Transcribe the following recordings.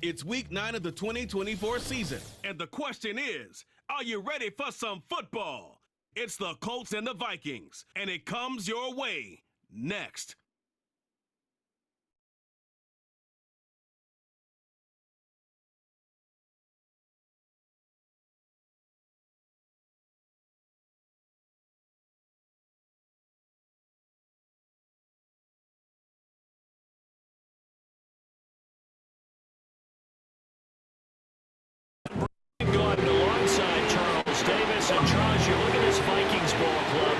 It's week 9 of the 2024 season, and the question is, are you ready for some football? It's the Colts and the Vikings, and it comes your way next. Alongside Charles Davis, and Charles, you look at this Vikings ball club,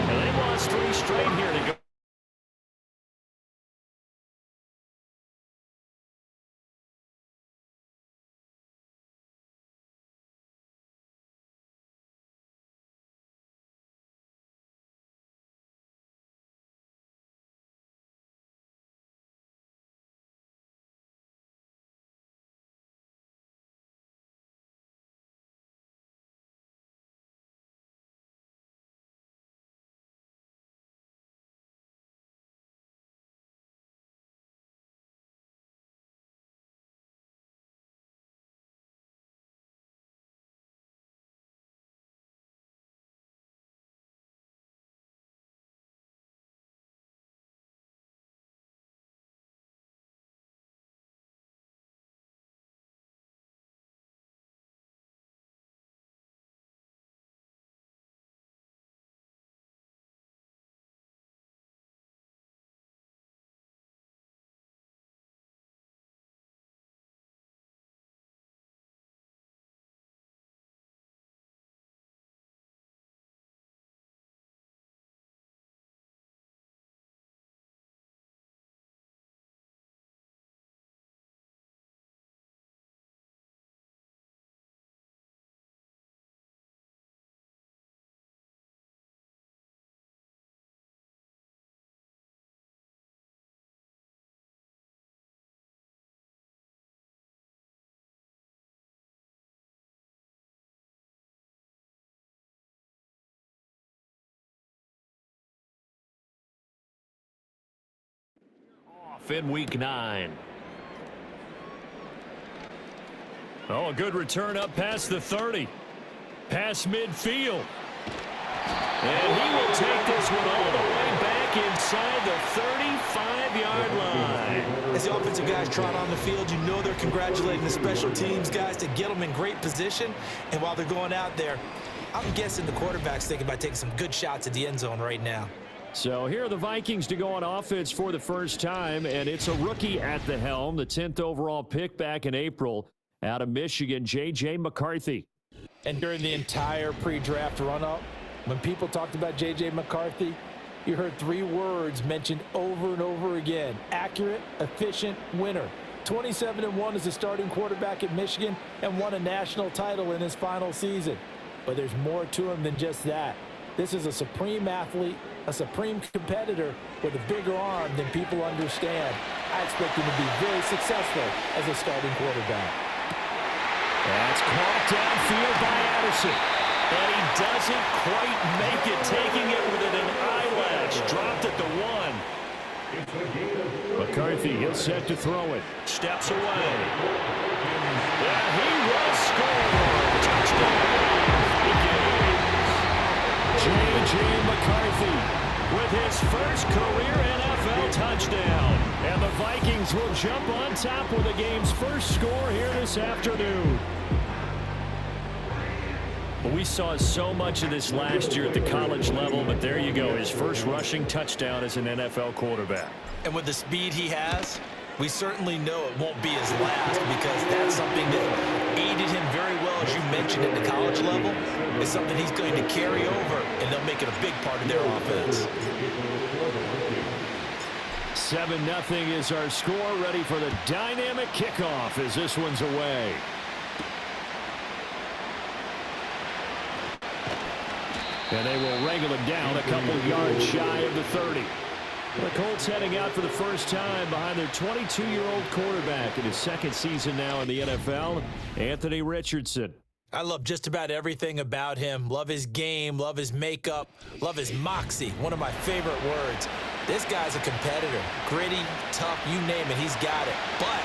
and they lost 3 straight here to go. In week 9. Oh, a good return up past the 30. Past midfield. And he will take this one all the way back inside the 35-yard line. As the offensive guys trot on the field, you know they're congratulating the special teams guys to get them in great position. And while they're going out there, I'm guessing the quarterback's thinking about taking some good shots at the end zone right now. So here are the Vikings to go on offense for the first time, and it's a rookie at the helm, the 10th overall pick back in April out of Michigan, J.J. McCarthy. And during the entire pre-draft run-up, when people talked about J.J. McCarthy, you heard 3 words mentioned over and over again: accurate, efficient, winner. 27-1 as a starting quarterback at Michigan and won a national title in his final season. But there's more to him than just that. This is a supreme athlete, a supreme competitor with a bigger arm than people understand. I expect him to be very successful as a starting quarterback. That's caught downfield by Addison. And he doesn't quite make it, taking it within an eyelash. Dropped at the 1. McCarthy, he'll set to throw it. Steps away. And he will score. Touchdown. J.J. McCarthy with his first career NFL touchdown. And the Vikings will jump on top with the game's first score here this afternoon. We saw so much of this last year at the college level, but there you go, his first rushing touchdown as an NFL quarterback. And with the speed he has, we certainly know it won't be his last, because that's something that aided him very well, as you mentioned, at the college level. It's something he's going to carry over, and they'll make it a big part of their offense. 7-0 is our score, ready for the dynamic kickoff as this one's away. And they will wrangle him down a couple yards shy of the 30. The Colts heading out for the first time behind their 22-year-old quarterback in his second season now in the NFL, Anthony Richardson. I love just about everything about him. Love his game, love his makeup, love his moxie, one of my favorite words. This guy's a competitor. Gritty, tough, you name it, he's got it. But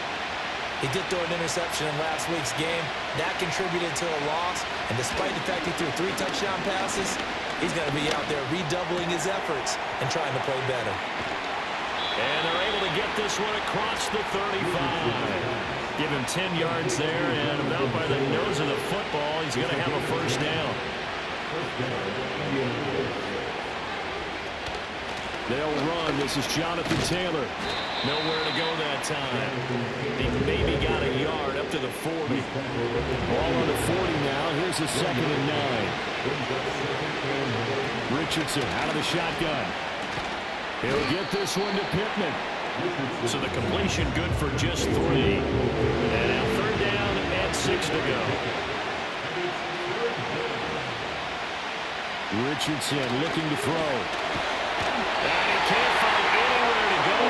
He did throw an interception in last week's game. That contributed to a loss. And despite the fact he threw 3 touchdown passes, he's going to be out there redoubling his efforts and trying to play better. And they're able to get this one across the 35. Give him 10 yards there, and about by the nose of the football, he's going to have a first down. They'll run. This is Jonathan Taylor. Nowhere to go that time. He maybe got a yard up to the 40. Ball on the 40 now. Here's a 2nd and 9. Richardson out of the shotgun. He'll get this one to Pittman. So the completion good for just 3. And now 3rd down and 6 to go. Richardson looking to throw. And he can't find anywhere to go.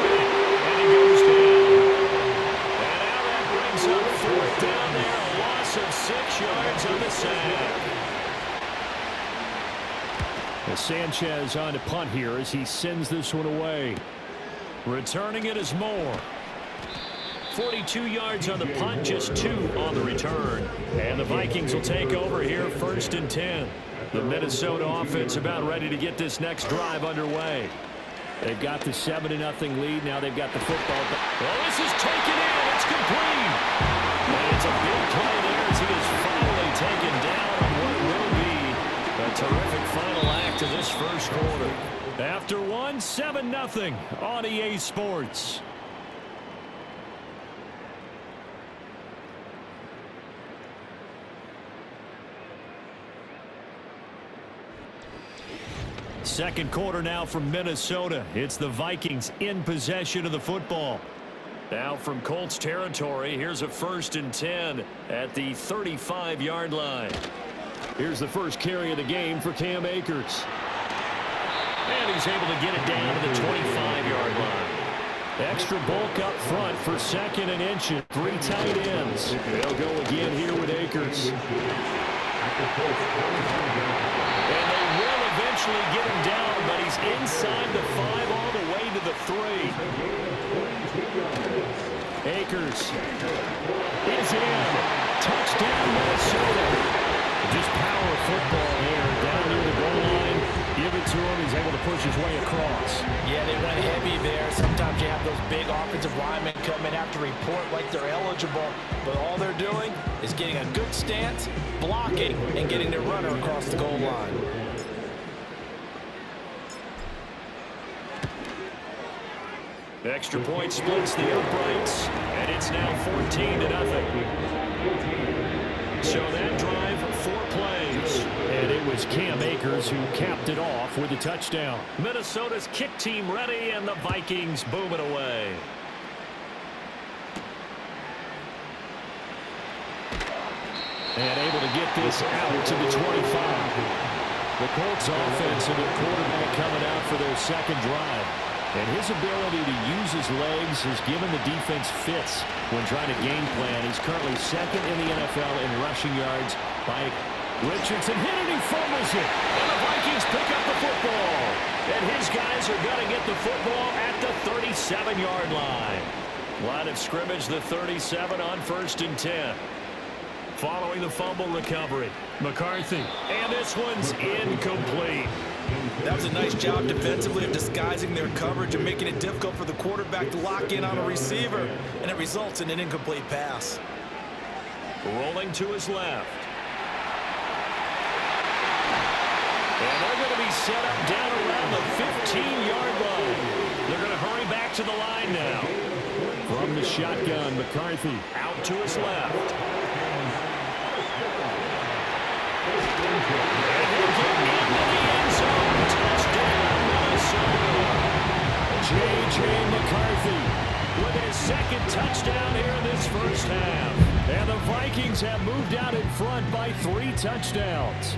And he goes down. And now that brings up 4th down there. A loss of 6 yards on the sack. Sanchez on to punt here as he sends this one away. Returning it is Moore. 42 yards on the punt, just 2 on the return. And the Vikings will take over here, 1st and 10. The Minnesota offense about ready to get this next drive underway. They've got the 7-0 lead. Now they've got the football. Oh, this is taken in. It's complete. And it's a big play there as he is finally taken down on what will be a terrific final act of this first quarter. After 1, 7-0 on EA Sports. Second quarter now from Minnesota. It's the Vikings in possession of the football. Now from Colts territory, here's a 1st and 10 at the 35-yard line. Here's the first carry of the game for Cam Akers. And he's able to get it down to the 25-yard line. Extra bulk up front for 2nd and inches. 3 tight ends. They'll go again here with Akers. And they will eventually get him down, but he's inside the 5 all the way to the 3. Akers is in. Touchdown, Minnesota. Just power football here down near the goal line. Give it to him. He's able to push his way across. Yeah, they run heavy there. Sometimes you have those big offensive linemen come in have to report like they're eligible, but all they're doing is getting a good stance, blocking, and getting their runner across the goal line. Extra point splits the uprights, and it's now 14-0. So that drive, 4 plays. And it was Cam Akers who capped it off with a touchdown. Minnesota's kick team ready, and the Vikings boom it away. And able to get this out to the 25. The Colts offense and their quarterback coming out for their second drive. And his ability to use his legs has given the defense fits when trying to game plan. He's currently 2nd in the NFL in rushing yards by Richardson. Hit it, he fumbles it. And the Vikings pick up the football. And his guys are going to get the football at the 37-yard line. Line of scrimmage, the 37 on 1st and 10. Following the fumble recovery, McCarthy. And this one's incomplete. That was a nice job defensively of disguising their coverage and making it difficult for the quarterback to lock in on a receiver, and it results in an incomplete pass. Rolling to his left. And they're going to be set up down around the 15-yard line. They're going to hurry back to the line now. From the shotgun, McCarthy out to his left. J.J. McCarthy with his 2nd touchdown here in this first half. And the Vikings have moved out in front by 3 touchdowns.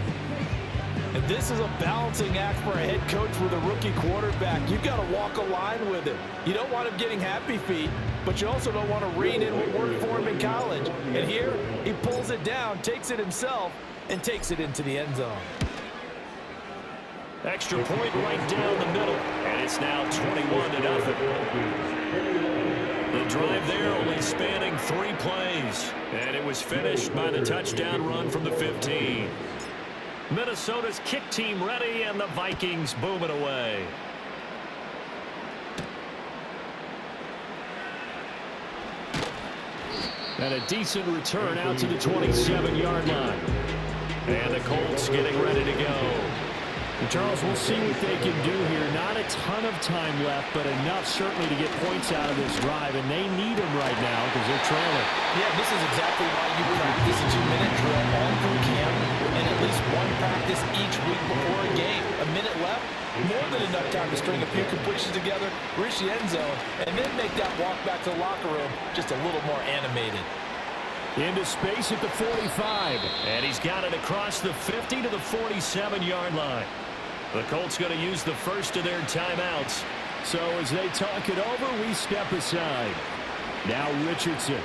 And this is a balancing act for a head coach with a rookie quarterback. You've got to walk a line with him. You don't want him getting happy feet, but you also don't want to rein in what worked for him in college. And here, he pulls it down, takes it himself, and takes it into the end zone. Extra point right down the middle, and it's now 21-0. The drive there only spanning 3 plays. And it was finished by the touchdown run from the 15. Minnesota's kick team ready, and the Vikings boom it away. And a decent return out to the 27-yard line. And the Colts getting ready to go. And Charles, we'll see what they can do here. Not a ton of time left, but enough certainly to get points out of this drive. And they need them right now because they're trailing. Yeah, this is exactly why you practice a 2-minute drill all through camp and at least one practice each week before a game. A minute left, more than enough time to string a few completions together, reach the end zone, and then make that walk back to the locker room just a little more animated. Into space at the 45. And he's got it across the 50 to the 47-yard line. The Colts going to use the first of their timeouts. So as they talk it over, we step aside. Now Richardson.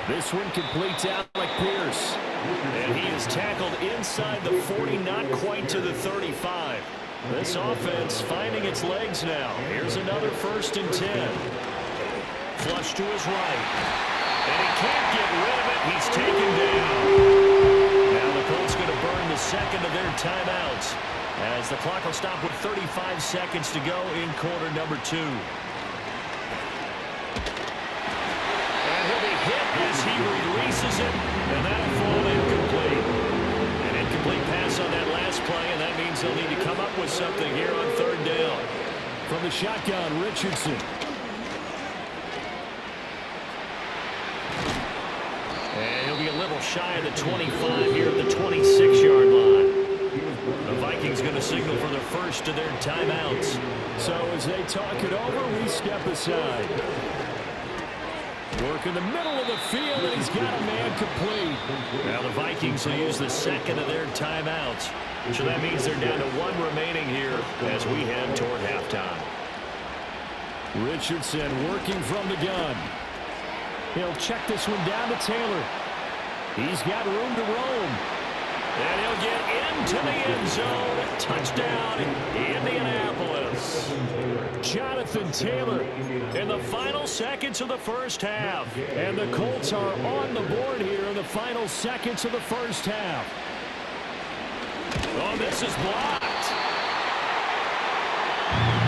This one completes out like Pierce. And he is tackled inside the 40, not quite to the 35. This offense finding its legs now. Here's another 1st and 10. Flush to his right. And he can't get rid of it. He's taken down. Now the Colts going to burn the second of their timeouts as the clock will stop with 35 seconds to go in quarter number 2. And he'll be hit as he releases it, and that'll fall incomplete. An incomplete pass on that last play, and that means they'll need to come up with something here on 3rd down. From the shotgun, Richardson. And he'll be a little shy of the 25 here at the 26-yard line. The Vikings going to signal for the first of their timeouts. So as they talk it over, we step aside. Work in the middle of the field, and he's got a man complete. Now the Vikings will use the second of their timeouts. So that means they're down to 1 remaining here as we head toward halftime. Richardson working from the gun. He'll check this one down to Taylor. He's got room to roam. And he'll get into the end zone. Touchdown, Indianapolis. Jonathan Taylor in the final seconds of the first half. And the Colts are on the board here in the final seconds of the first half. Oh, this is blocked.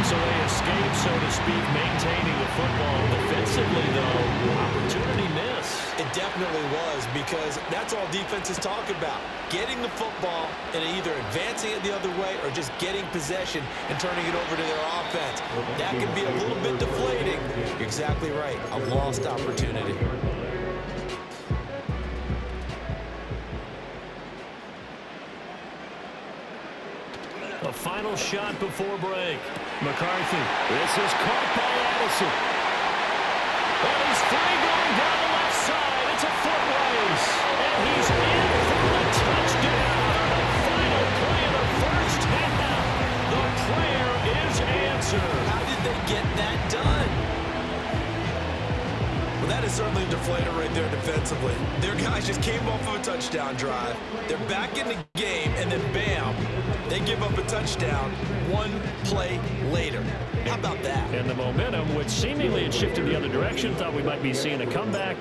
So they escape, so to speak, maintaining the football. Defensively, though, opportunity miss. It definitely was, because that's all defenses talk about. Getting the football and either advancing it the other way or just getting possession and turning it over to their offense. That can be a little bit deflating. You're exactly right. A lost opportunity. A final shot before break. McCarthy. This is caught by Addison. And he's free going down the left side. It's a foot race. And he's in for the touchdown on the final play of the first half. The prayer is answered. How did they get that done? Well, that is certainly a deflator right there defensively. Their guys just came off of a touchdown drive. They're back in the game, and then bam, they give up a touchdown 1 play later. How about that? And the momentum, which seemingly had shifted the other direction, thought we might be seeing a comeback.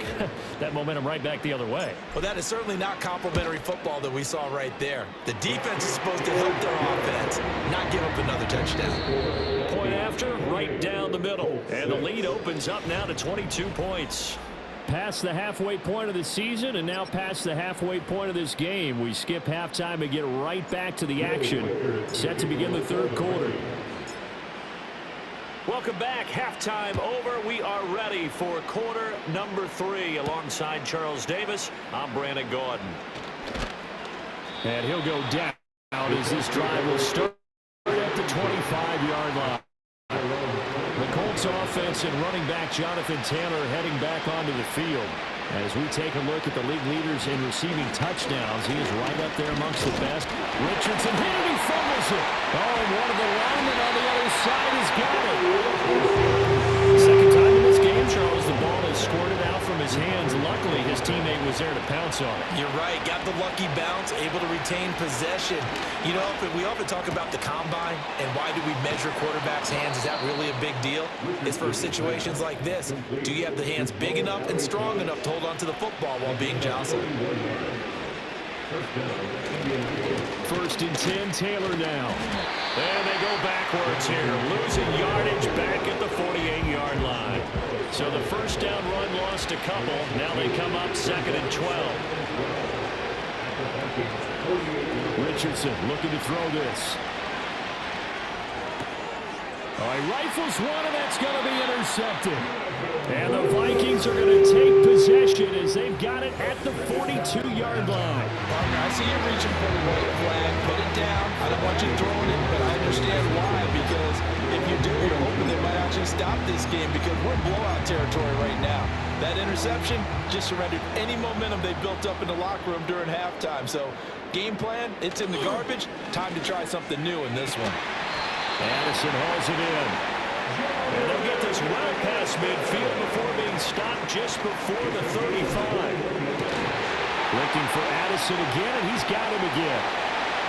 That momentum right back the other way. Well, that is certainly not complimentary football that we saw right there. The defense is supposed to help their offense, not give up another touchdown. Point after, right down the middle. And the lead opens up now to 22 points. Past the halfway point of the season and now past the halfway point of this game. We skip halftime and get right back to the action. Set to begin the 3rd quarter. Welcome back. Halftime over. We are ready for quarter number 3. Alongside Charles Davis, I'm Brandon Gordon. And he'll go down as this drive will start at the 25-yard line. The Colts offense and running back Jonathan Taylor heading back onto the field. As we take a look at the league leaders in receiving touchdowns, he is right up there amongst the best. Richardson hit it, he fumbles it. Oh, and one of the linemen on the other side has got it. Second time in this game, Charles, the ball is squirted out from his hands. Luckily, his teammate was there to pounce on it. You're right. Got the lucky bounce, able to retain possession. You know, we often talk about the combine and why do we measure quarterbacks' hands. Is that really a big deal? It's for situations like this. Do you have the hands big enough and strong enough to hold on to the football while being jostled? 1st and 10, Taylor now. And they go backwards here, losing yardage back at the 48-yard line. So the first down run lost a couple. Now they come up 2nd and 12. Richardson looking to throw this. All right, rifles one, and that's going to be intercepted. And the Vikings are going to take possession as they've got it at the 42-yard line. Partner, I see you reaching for the white flag. Put it down. I don't want you throwing it, but I understand why. Because if you do, you're hoping they might actually stop this game because we're in blowout territory right now. That interception just surrendered any momentum they built up in the locker room during halftime. So game plan, it's in the garbage. Time to try something new in this one. Addison hauls it in. And they'll get this well past midfield before being stopped just before the 35. Looking for Addison again, and he's got him again.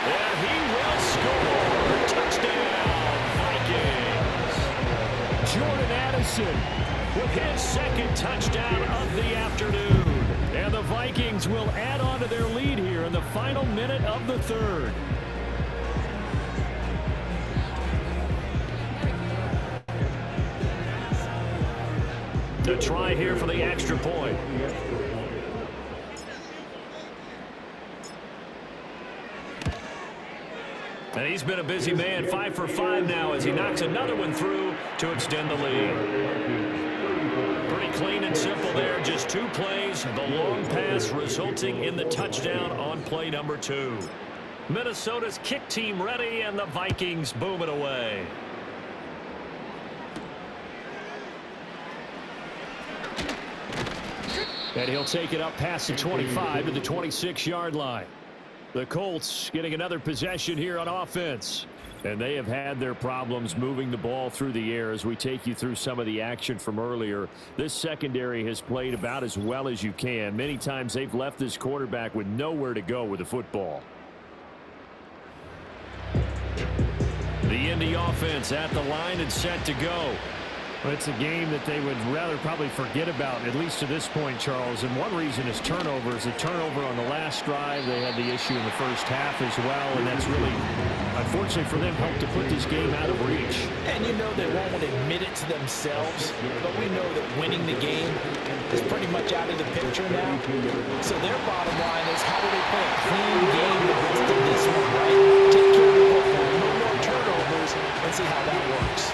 And he will score. Touchdown, Vikings. Jordan Addison with his 2nd touchdown of the afternoon. And the Vikings will add on to their lead here in the final minute of the 3rd. To try here for the extra point. And he's been a busy man, 5 for 5 now as he knocks another one through to extend the lead. Pretty clean and simple there, just 2 plays, the long pass resulting in the touchdown on play number 2. Minnesota's kick team ready, and the Vikings boom it away. And he'll take it up past the 25 to the 26-yard line. The Colts getting another possession here on offense. And they have had their problems moving the ball through the air as we take you through some of the action from earlier. This secondary has played about as well as you can. Many times they've left this quarterback with nowhere to go with the football. The Indy offense at the line and set to go. Well, it's a game that they would rather probably forget about, at least to this point, Charles. And one reason is turnovers. A turnover on the last drive. They had the issue in the first half as well. And that's really, unfortunately for them, helped to put this game out of reach. And you know they won't admit it to themselves, but we know that winning the game is pretty much out of the picture now. So their bottom line is how do they play a clean game the rest of this one, right? Take care of the football, no more turnovers, and see how that works.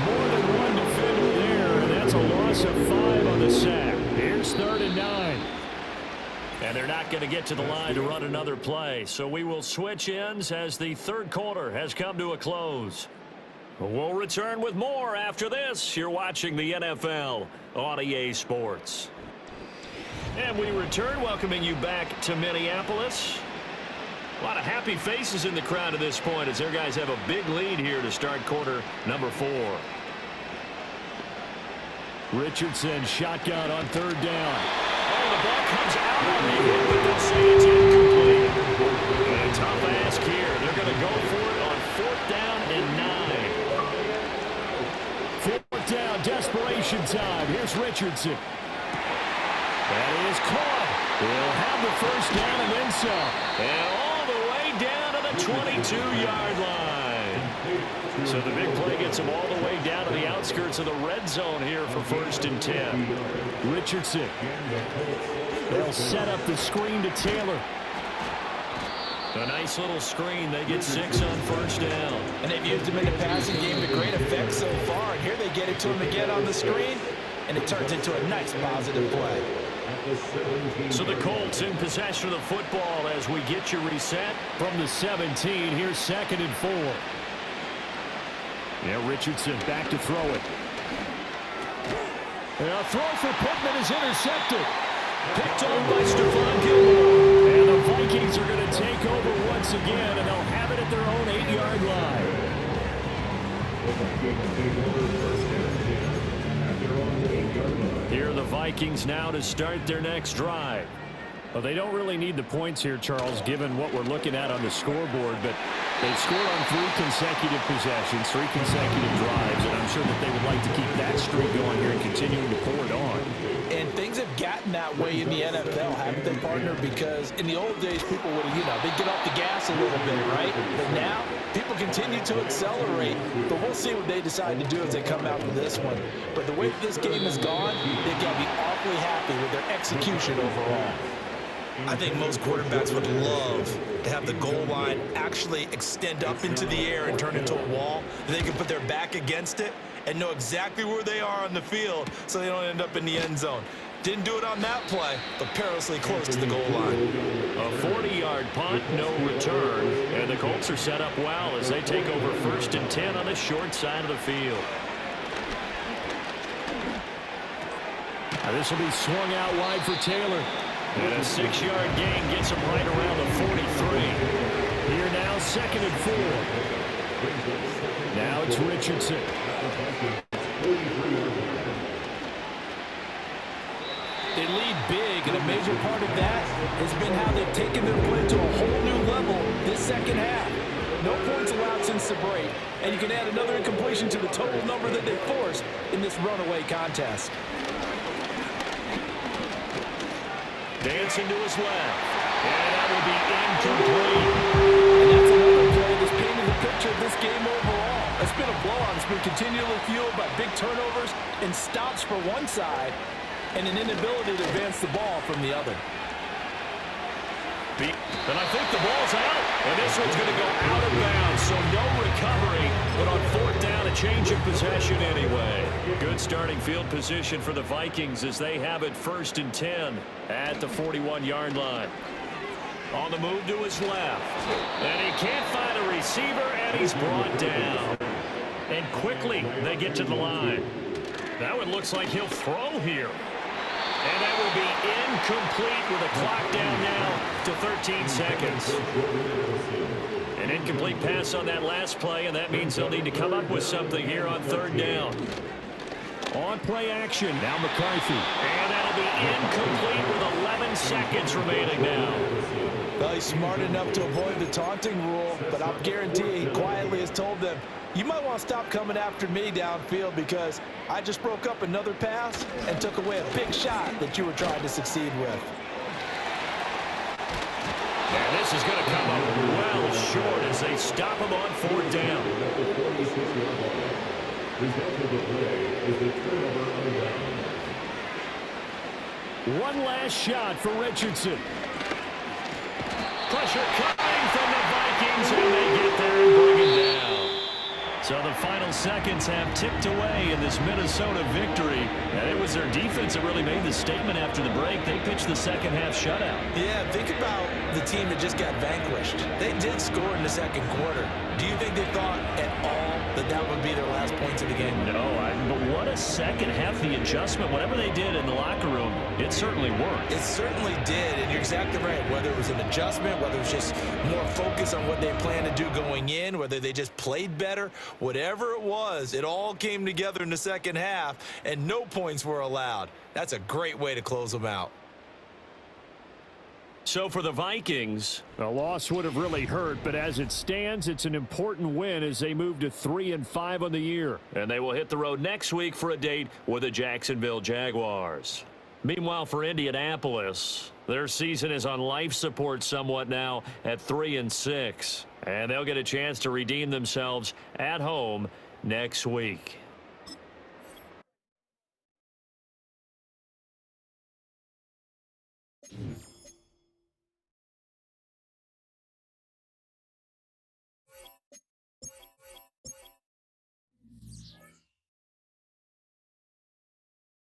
More than one defender there, and that's a loss of 5 on the sack. Here's 3rd and 9. And they're not going to get to the line to run another play, so we will switch ends as the 3rd quarter has come to a close. We'll return with more after this. You're watching the NFL on EA Sports. And we return, welcoming you back to Minneapolis. A lot of happy faces in the crowd at this point as their guys have a big lead here to start quarter number 4. Richardson shotgun on 3rd down. Oh, the ball comes out on the hit, but they'll say it's incomplete. And a tough ask here. They're going to go for it on 4th down and 9. 4th down, desperation time. Here's Richardson. That is caught. He'll have the 1st down and then some. And all the way down to the 22-yard line. So the big play gets him all the way down to the outskirts of the red zone here for 1st and 10. Richardson. They'll set up the screen to Taylor. A nice little screen. They get 6 on 1st down. And they've used him in the passing game to great effect so far. And here they get it to him again on the screen, and it turns into a nice positive play. So the Colts in possession of the football as we get you reset from the 17. Here's 2nd and 4. Yeah, Richardson back to throw it. And a throw for Pittman is intercepted. Picked on by Stephon Gilmore. And the Vikings are going to take over once again, and they'll have it at their own 8-yard line. Here are the Vikings now to start their next drive. Well, they don't really need the points here, Charles, given what we're looking at on the scoreboard, but they've scored on 3 consecutive possessions, 3 consecutive drives, and I'm sure that they would like to keep that streak going here and continuing to pour it on. And things have gotten that way in the NFL, haven't they, partner? Because in the old days, people would have, they'd get off the gas a little bit, right? But now, people continue to accelerate, but we'll see what they decide to do as they come out for this one. But the way that this game has gone, they've got to be awfully happy with their execution overall. I think most quarterbacks would love to have the goal line actually extend up into the air and turn into a wall. They can put their back against it and know exactly where they are on the field so they don't end up in the end zone. Didn't do it on that play, but perilously close to the goal line. A 40-yard punt, no return, and the Colts are set up well as they take over 1st and 10 on the short side of the field. Now this will be swung out wide for Taylor. And a 6-yard gain gets him right around the 43. Here now, 2nd and 4. Now it's Richardson. They lead big, and a major part of that has been how they've taken their play to a whole new level this second half. No points allowed since the break, and you can add another incompletion to the total number that they forced in this runaway contest. Dancing to his left. And that will be incomplete. And that's another play that's painted the picture of this game overall. It's been a blowout. It's been continually fueled by big turnovers and stops for one side and an inability to advance the ball from the other. And I think the ball's out. And this one's going to go out of bounds. So no recovery, but on 4th down, a change of possession anyway. Good starting field position for the Vikings as they have it 1st and 10 at the 41-yard line. On the move to his left. And he can't find a receiver, and he's brought down. And quickly, they get to the line. That one looks like he'll throw here. And that will be incomplete with a clock down now to 13 seconds. An incomplete pass on that last play, and that means they'll need to come up with something here on 3rd down. On play action, now McCarthy. And that'll be incomplete with 11 seconds remaining now. Well, he's smart enough to avoid the taunting rule, but I'll guarantee he quietly has told them, you might want to stop coming after me downfield because I just broke up another pass and took away a big shot that you were trying to succeed with. And this is going to come up well short as they stop him on 4th down. One last shot for Richardson. Pressure coming from the Vikings, and they get there and bring it down. So the final seconds have ticked away in this Minnesota victory. And it was their defense that really made the statement after the break. They pitched the second half shutout. Yeah, think about the team that just got vanquished. They did score in the 2nd quarter. Do you think they thought at all that that would be their last points of the game? No, but what a second half, the adjustment, whatever they did in the locker room, it certainly worked. It certainly did, and you're exactly right. Whether it was an adjustment, whether it was just more focus on what they planned to do going in, whether they just played better, whatever it was, it all came together in the second half, and no points were allowed. That's a great way to close them out. So for the Vikings, a loss would have really hurt, but as it stands, it's an important win as they move to 3-5 on the year. And they will hit the road next week for a date with the Jacksonville Jaguars. Meanwhile, for Indianapolis, their season is on life support somewhat now at 3-6. And they'll get a chance to redeem themselves at home next week.